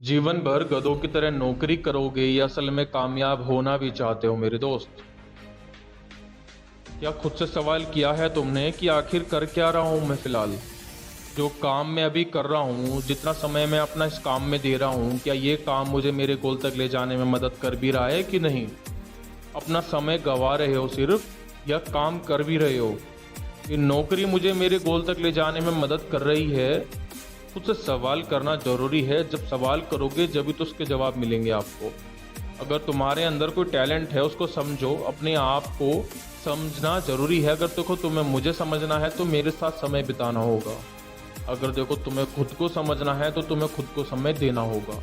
जीवन भर गधों की तरह नौकरी करोगे या असल में कामयाब होना भी चाहते हो मेरे दोस्त? क्या खुद से सवाल किया है तुमने कि आखिर कर क्या रहा हूं मैं फिलहाल? जो काम मैं अभी कर रहा हूं, जितना समय मैं अपना इस काम में दे रहा हूं, क्या ये काम मुझे मेरे गोल तक ले जाने में मदद कर भी रहा है कि नहीं? अपना समय गंवा रहे हो सिर्फ या काम कर भी रहे हो? ये नौकरी मुझे मेरे गोल तक ले जाने में मदद कर रही है? खुद से सवाल करना जरूरी है। जब सवाल करोगे जब भी तो उसके जवाब मिलेंगे आपको। अगर तुम्हारे अंदर कोई टैलेंट है उसको समझो, अपने आप को समझना जरूरी है। अगर देखो तुम्हें मुझे समझना है तो मेरे साथ समय बिताना होगा। अगर देखो तुम्हें खुद को समझना है तो तुम्हें खुद को समय देना होगा।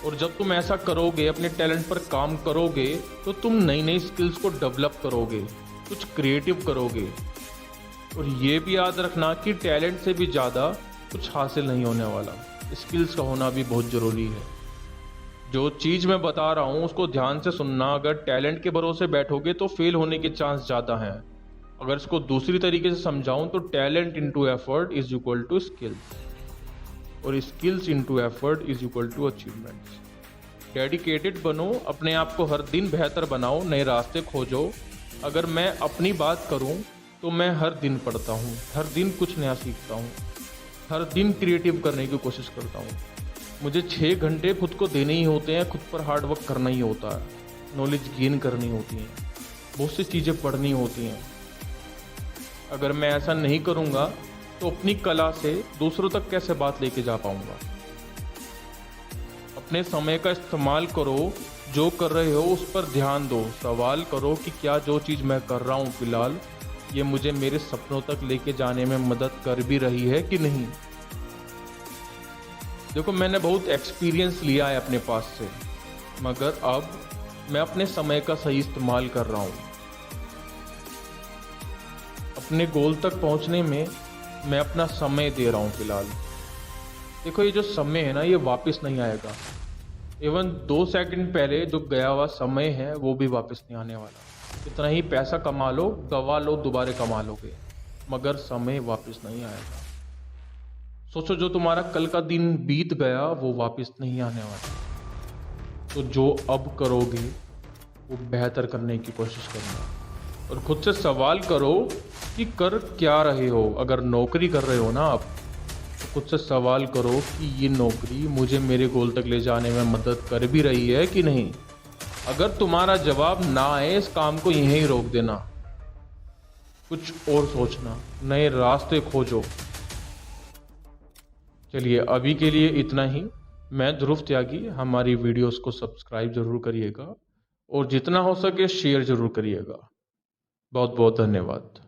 और जब तुम ऐसा करोगे, अपने टैलेंट पर काम करोगे, तो तुम नई नई स्किल्स को डेवलप करोगे, कुछ क्रिएटिव करोगे। और ये भी याद रखना कि टैलेंट से भी ज़्यादा कुछ हासिल नहीं होने वाला। स्किल्स का होना भी बहुत ज़रूरी है। जो चीज़ मैं बता रहा हूँ उसको ध्यान से सुनना। अगर टैलेंट के भरोसे बैठोगे तो फेल होने के चांस ज़्यादा हैं। अगर इसको दूसरी तरीके से समझाऊँ तो talent into effort is equal to skills, और skills into effort is equal to achievements. Dedicated बनो, अपने आप को हर दिन बेहतर बनाओ, नए रास्ते खोजो। अगर मैं अपनी बात करूं तो मैं हर दिन पढ़ता हूं, हर दिन कुछ नया सीखता हूं, हर दिन क्रिएटिव करने की कोशिश करता हूं। मुझे 6 घंटे खुद को देने ही होते हैं, खुद पर हार्ड वर्क करना ही होता है, नॉलेज गेन करनी होती है, बहुत सी चीज़ें पढ़नी होती हैं। अगर मैं ऐसा नहीं करूँगा तो अपनी कला से दूसरों तक कैसे बात लेके जा पाऊँगा? अपने समय का इस्तेमाल करो, जो कर रहे हो उस पर ध्यान दो। सवाल करो कि क्या जो चीज़ मैं कर रहा हूँ फिलहाल, ये मुझे मेरे सपनों तक लेके जाने में मदद कर भी रही है कि नहीं। देखो, मैंने बहुत एक्सपीरियंस लिया है अपने पास से, मगर अब मैं अपने समय का सही इस्तेमाल कर रहा हूँ। अपने गोल तक पहुँचने में मैं अपना समय दे रहा हूँ फिलहाल। देखो, ये जो समय है ना, ये वापस नहीं आएगा। इवन 2 सेकंड पहले जो गया हुआ समय है वो भी वापस नहीं आने वाला। कितना ही पैसा कमा लो, गवा लो, दोबारा कमा लोगे, मगर समय वापस नहीं आएगा। सोचो, जो तुम्हारा कल का दिन बीत गया वो वापस नहीं आने वाला। तो जो अब करोगे वो बेहतर करने की कोशिश करना। और खुद से सवाल करो कि कर क्या रहे हो। अगर नौकरी कर रहे हो ना आप, तो खुद से सवाल करो कि ये नौकरी मुझे मेरे गोल तक ले जाने में मदद कर भी रही है कि नहीं। अगर तुम्हारा जवाब ना आए, इस काम को यहीं रोक देना, कुछ और सोचना, नए रास्ते खोजो। चलिए, अभी के लिए इतना ही। मैं ध्रुव त्यागी। हमारी वीडियोस को सब्सक्राइब जरूर करिएगा और जितना हो सके शेयर जरूर करिएगा। बहुत बहुत धन्यवाद।